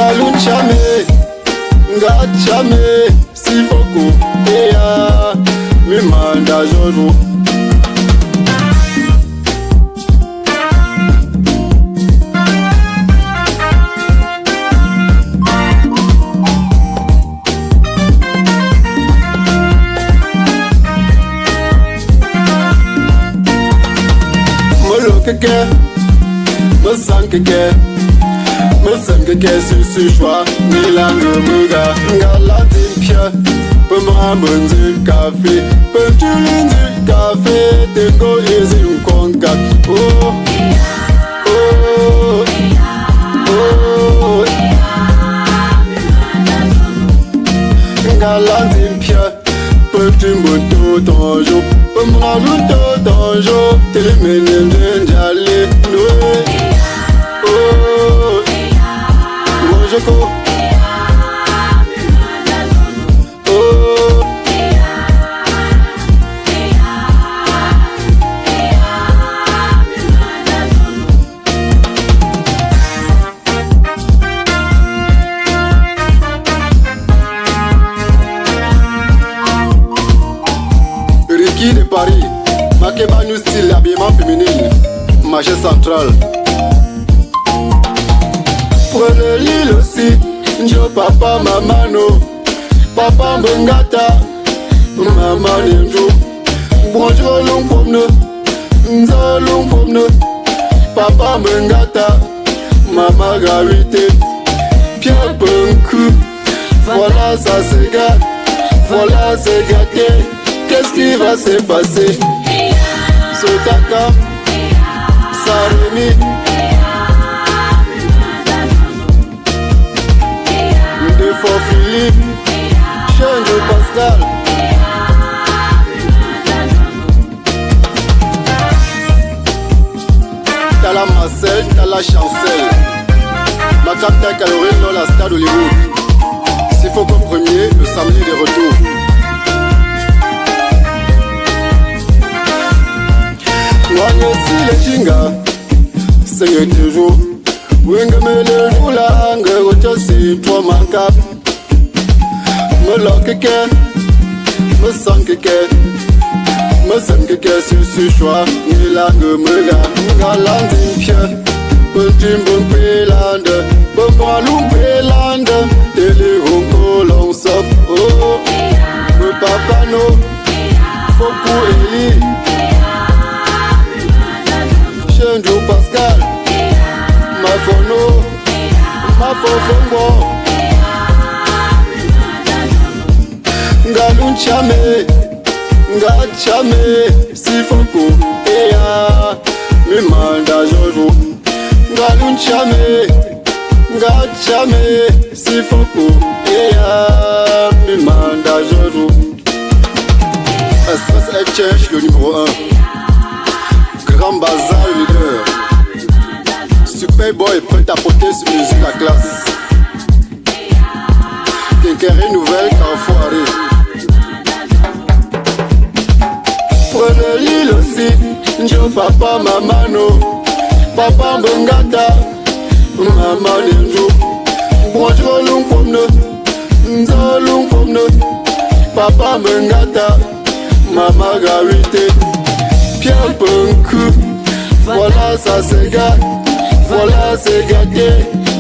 ngalunchame, ngachame, sifoko, eya, mimanda joru. Keke, me sang keke, su choix, ni langue muga, galati pia, pe m'amène du café, pe tu du café, te go is un concat, oh, oh, oh, galati pia, pe tu me ton jour. M'ralou ton jour, t'es mené d'aller louer. Oh, Mojoko. Oh, Ricky de Paris. Makeba New Style, l'habillement féminin, marché central. Prenez l'île aussi, Njo papa mamano, papa mbengata, maman nenjo. Bonjour long pomne, nzo long pomne, papa mbengata, maman gravité, Pierre Penku. Voilà ça c'est gâté, voilà c'est gâté. Qu'est-ce qui va se passer? Sotaka, Saremi, Defo Philippe, Chenjo Pascal. T'as la Marcel, t'as la Chancel. Ma capta calorie dans la stade Hollywood. S'il faut comme premier, le samedi de retour. Wanye si le chinga, seye toujours. Wenge me le roula, nge rocha si toi mankap. Me lo keke, me sang keke, me sem keke su choix. Ni la nge me ga, nga landin pie. Petit bon pélande, bon malou pélande. Télé ronco long sop, oh. Me papa no, Fokou Eli. Chenjo Pascal, ma fono, ma fofongo. Ngalunchame, ngachame, sifoko, eya, mimanda jojo. Ngalunchame, ngachame, sifoko, eya, mimanda jojo. Express Exchange, le numéro 1. Grand Bazar leader. Superboy prêt à porter sur musique la classe. Quincaillerie nouvelle Carrefour Arrêt. Prenez l'île aussi, Njo papa mamano, papa mbengata, maman nenjo. Bonjour long pomne, nzo long pomne, papa mbengata, maman gravité. Pierre Penku, voilà ça c'est gâté, voilà c'est gâté.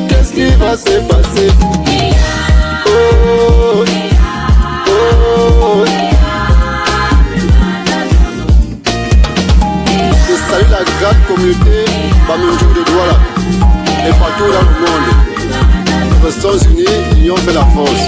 Qu'est-ce qui va se passer? Oh, oh. Je salue la grande communauté Baminjo de Douala et partout dans le monde. Aux États-Unis, l'union fait la force.